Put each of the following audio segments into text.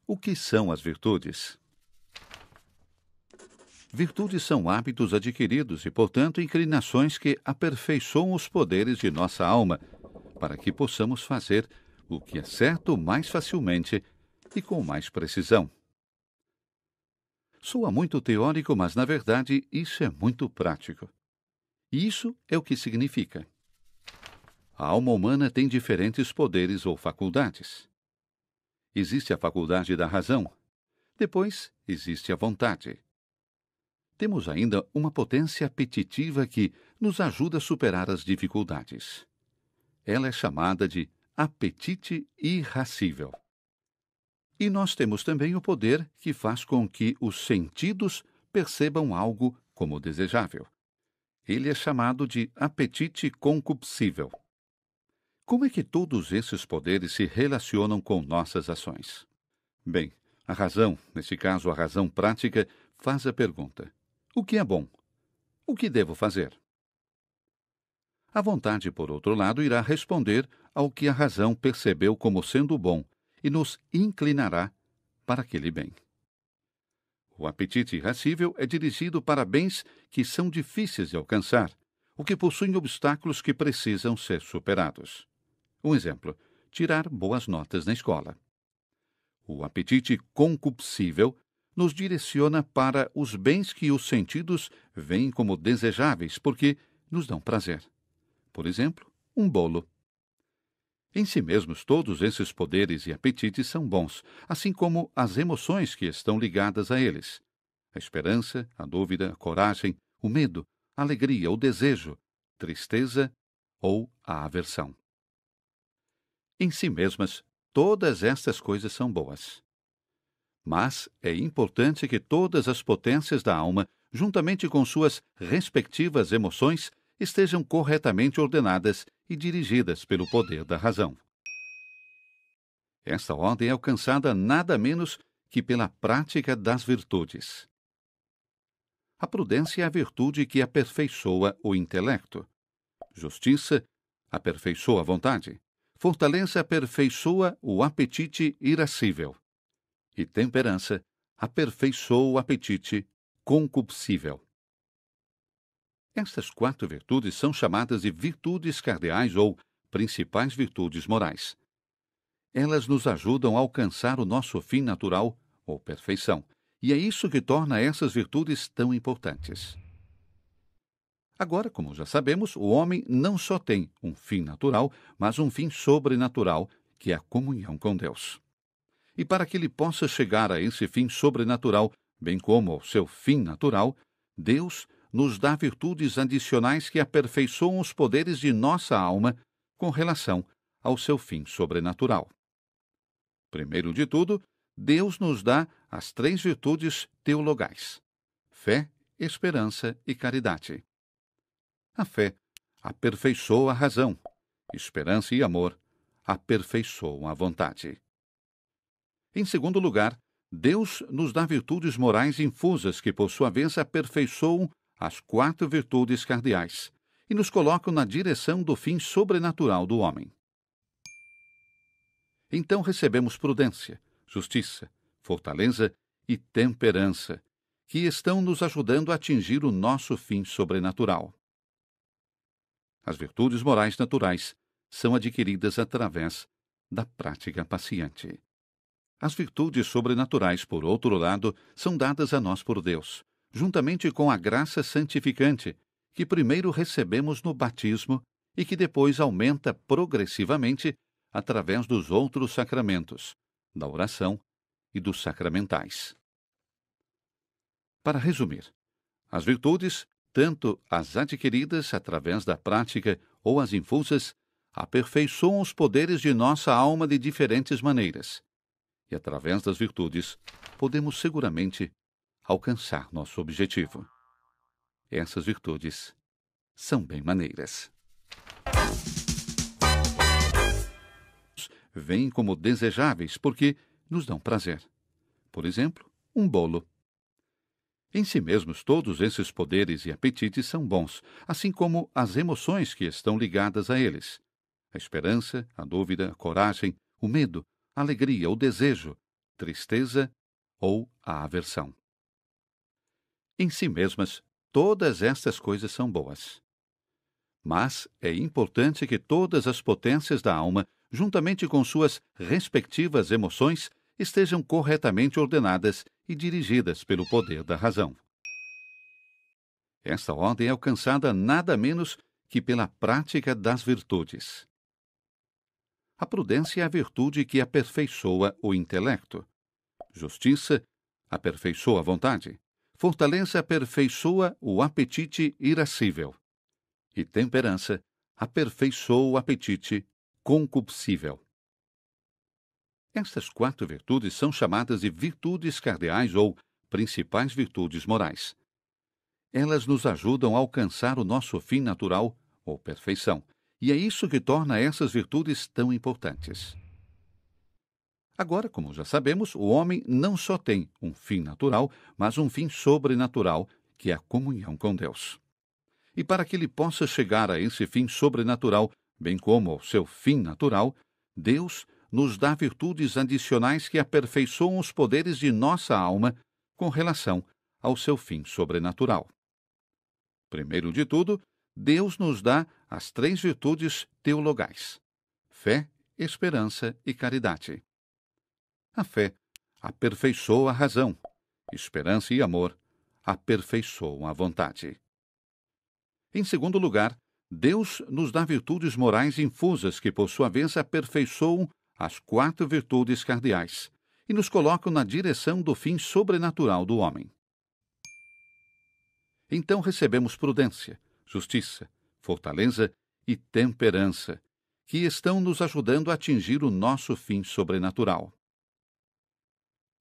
O que são as virtudes? Virtudes são hábitos adquiridos e, portanto, inclinações que aperfeiçoam os poderes de nossa alma, para que possamos fazer o que é certo mais facilmente e com mais precisão. Soa muito teórico, mas, na verdade, isso é muito prático. E isso é o que significa. A alma humana tem diferentes poderes ou faculdades. Existe a faculdade da razão. Depois, existe a vontade. Temos ainda uma potência apetitiva que nos ajuda a superar as dificuldades. Ela é chamada de apetite irascível. E nós temos também o poder que faz com que os sentidos percebam algo como desejável. Ele é chamado de apetite concupiscível. Como é que todos esses poderes se relacionam com nossas ações? Bem, a razão, nesse caso a razão prática, faz a pergunta: o que é bom? O que devo fazer? A vontade, por outro lado, irá responder ao que a razão percebeu como sendo bom e nos inclinará para aquele bem. O apetite irascível é dirigido para bens que são difíceis de alcançar, o que possuem obstáculos que precisam ser superados. Um exemplo: tirar boas notas na escola. O apetite concupiscível nos direciona para os bens que os sentidos veem como desejáveis porque nos dão prazer. Por exemplo, um bolo. Em si mesmos, todos esses poderes e apetites são bons, assim como as emoções que estão ligadas a eles: a esperança, a dúvida, a coragem, o medo, a alegria, o desejo, tristeza ou a aversão. Em si mesmas, todas estas coisas são boas. Mas é importante que todas as potências da alma, juntamente com suas respectivas emoções, estejam corretamente ordenadas e dirigidas pelo poder da razão. Esta ordem é alcançada nada menos que pela prática das virtudes. A prudência é a virtude que aperfeiçoa o intelecto. Justiça aperfeiçoa a vontade. Fortaleza aperfeiçoa o apetite irascível. E temperança aperfeiçoa o apetite concupiscível. Estas 4 virtudes são chamadas de virtudes cardeais ou principais virtudes morais. Elas nos ajudam a alcançar o nosso fim natural ou perfeição, e é isso que torna essas virtudes tão importantes. Agora, como já sabemos, o homem não só tem um fim natural, mas um fim sobrenatural, que é a comunhão com Deus. E para que ele possa chegar a esse fim sobrenatural, bem como ao seu fim natural, Deus nos dá virtudes adicionais que aperfeiçoam os poderes de nossa alma com relação ao seu fim sobrenatural. Primeiro de tudo, Deus nos dá as 3 virtudes teologais: fé, esperança e caridade. A fé aperfeiçoa a razão. Esperança e amor aperfeiçoam a vontade. Em segundo lugar, Deus nos dá virtudes morais infusas que, por sua vez, aperfeiçoam as 4 virtudes cardeais e nos colocam na direção do fim sobrenatural do homem. Então recebemos prudência, justiça, fortaleza e temperança, que estão nos ajudando a atingir o nosso fim sobrenatural. As virtudes morais naturais são adquiridas através da prática paciente. As virtudes sobrenaturais, por outro lado, são dadas a nós por Deus, juntamente com a graça santificante, que primeiro recebemos no batismo e que depois aumenta progressivamente através dos outros sacramentos, da oração e dos sacramentais. Para resumir, as virtudes, tanto as adquiridas através da prática ou as infusas, aperfeiçoam os poderes de nossa alma de diferentes maneiras. E através das virtudes, podemos seguramente alcançar nosso objetivo. Essas virtudes são bem maneiras. Vêm como desejáveis porque nos dão prazer. Por exemplo, um bolo. Em si mesmos, todos esses poderes e apetites são bons, assim como as emoções que estão ligadas a eles: a esperança, a dúvida, a coragem, o medo, a alegria, o desejo, tristeza ou a aversão. Em si mesmas, todas estas coisas são boas. Mas é importante que todas as potências da alma, juntamente com suas respectivas emoções, estejam corretamente ordenadas e dirigidas pelo poder da razão. Esta ordem é alcançada nada menos que pela prática das virtudes. A prudência é a virtude que aperfeiçoa o intelecto. Justiça aperfeiçoa a vontade. Fortaleza aperfeiçoa o apetite irascível. E temperança aperfeiçoa o apetite concupiscível. Estas 4 virtudes são chamadas de virtudes cardeais ou principais virtudes morais. Elas nos ajudam a alcançar o nosso fim natural, ou perfeição, e é isso que torna essas virtudes tão importantes. Agora, como já sabemos, o homem não só tem um fim natural, mas um fim sobrenatural, que é a comunhão com Deus. E para que ele possa chegar a esse fim sobrenatural, bem como ao seu fim natural, Deus nos dá virtudes adicionais que aperfeiçoam os poderes de nossa alma com relação ao seu fim sobrenatural. Primeiro de tudo, Deus nos dá as 3 virtudes teologais: fé, esperança e caridade. A fé aperfeiçoa a razão, esperança e amor aperfeiçoam a vontade. Em segundo lugar, Deus nos dá virtudes morais infusas que, por sua vez, aperfeiçoam as 4 virtudes cardeais e nos colocam na direção do fim sobrenatural do homem. Então recebemos prudência, justiça, fortaleza e temperança, que estão nos ajudando a atingir o nosso fim sobrenatural.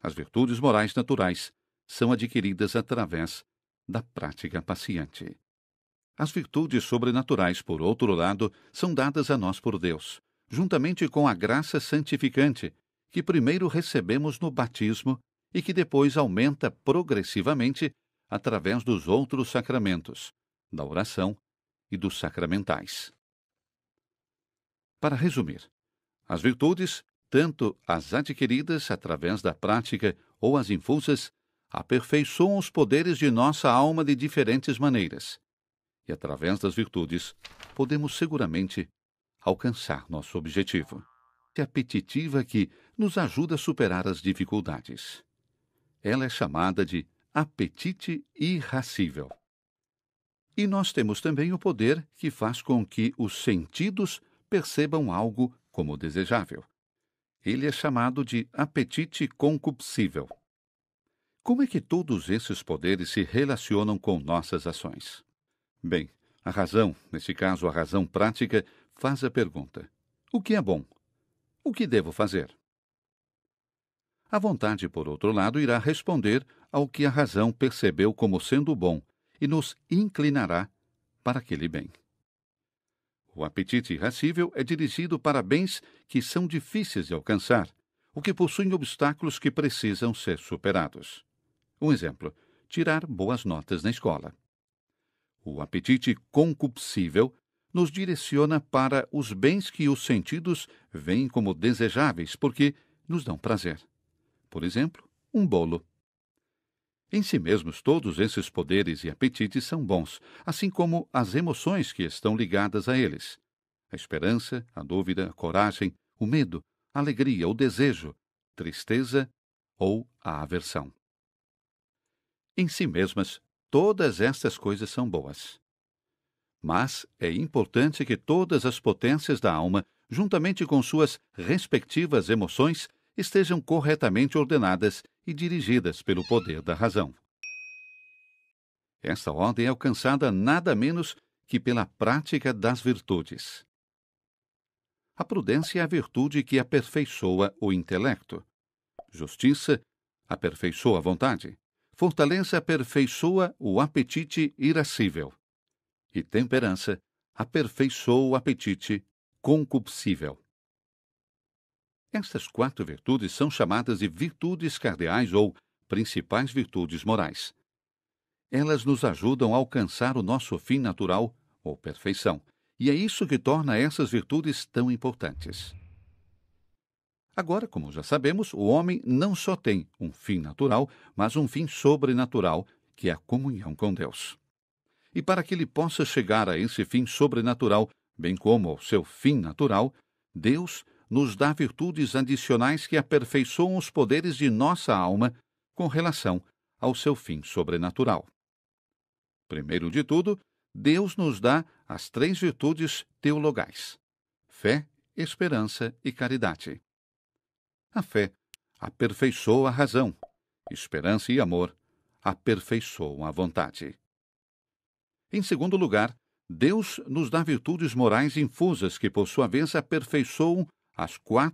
As virtudes morais naturais são adquiridas através da prática paciente. As virtudes sobrenaturais, por outro lado, são dadas a nós por Deus, juntamente com a graça santificante, que primeiro recebemos no batismo e que depois aumenta progressivamente através dos outros sacramentos, da oração e dos sacramentais. Para resumir, as virtudes, tanto as adquiridas através da prática ou as infusas, aperfeiçoam os poderes de nossa alma de diferentes maneiras. E através das virtudes, podemos seguramente alcançar nosso objetivo. É apetitiva que nos ajuda a superar as dificuldades. Ela é chamada de apetite irascível. E nós temos também o poder que faz com que os sentidos percebam algo como desejável. Ele é chamado de apetite concupiscível. Como é que todos esses poderes se relacionam com nossas ações? Bem, a razão, nesse caso a razão prática, faz a pergunta: o que é bom? O que devo fazer? A vontade, por outro lado, irá responder ao que a razão percebeu como sendo bom e nos inclinará para aquele bem. O apetite irascível é dirigido para bens que são difíceis de alcançar, o que possuem obstáculos que precisam ser superados. Um exemplo: tirar boas notas na escola. O apetite concupiscível nos direciona para os bens que os sentidos veem como desejáveis porque nos dão prazer. Por exemplo, um bolo. Em si mesmos, todos esses poderes e apetites são bons, assim como as emoções que estão ligadas a eles: a esperança, a dúvida, a coragem, o medo, a alegria, o desejo, tristeza ou a aversão. Em si mesmas, todas estas coisas são boas. Mas é importante que todas as potências da alma, juntamente com suas respectivas emoções, estejam corretamente ordenadas e dirigidas pelo poder da razão. Esta ordem é alcançada nada menos que pela prática das virtudes. A prudência é a virtude que aperfeiçoa o intelecto. Justiça aperfeiçoa a vontade. Fortaleza aperfeiçoa o apetite irascível. E temperança aperfeiçoa o apetite concupiscível. Estas 4 virtudes são chamadas de virtudes cardeais ou principais virtudes morais. Elas nos ajudam a alcançar o nosso fim natural, ou perfeição, e é isso que torna essas virtudes tão importantes. Agora, como já sabemos, o homem não só tem um fim natural, mas um fim sobrenatural, que é a comunhão com Deus. E para que ele possa chegar a esse fim sobrenatural, bem como ao seu fim natural, Deus nos dá virtudes adicionais que aperfeiçoam os poderes de nossa alma com relação ao seu fim sobrenatural. Primeiro de tudo, Deus nos dá as 3 virtudes teologais: fé, esperança e caridade. A fé aperfeiçoa a razão, esperança e amor aperfeiçoam a vontade. Em segundo lugar, Deus nos dá virtudes morais infusas que, por sua vez, aperfeiçoam as 4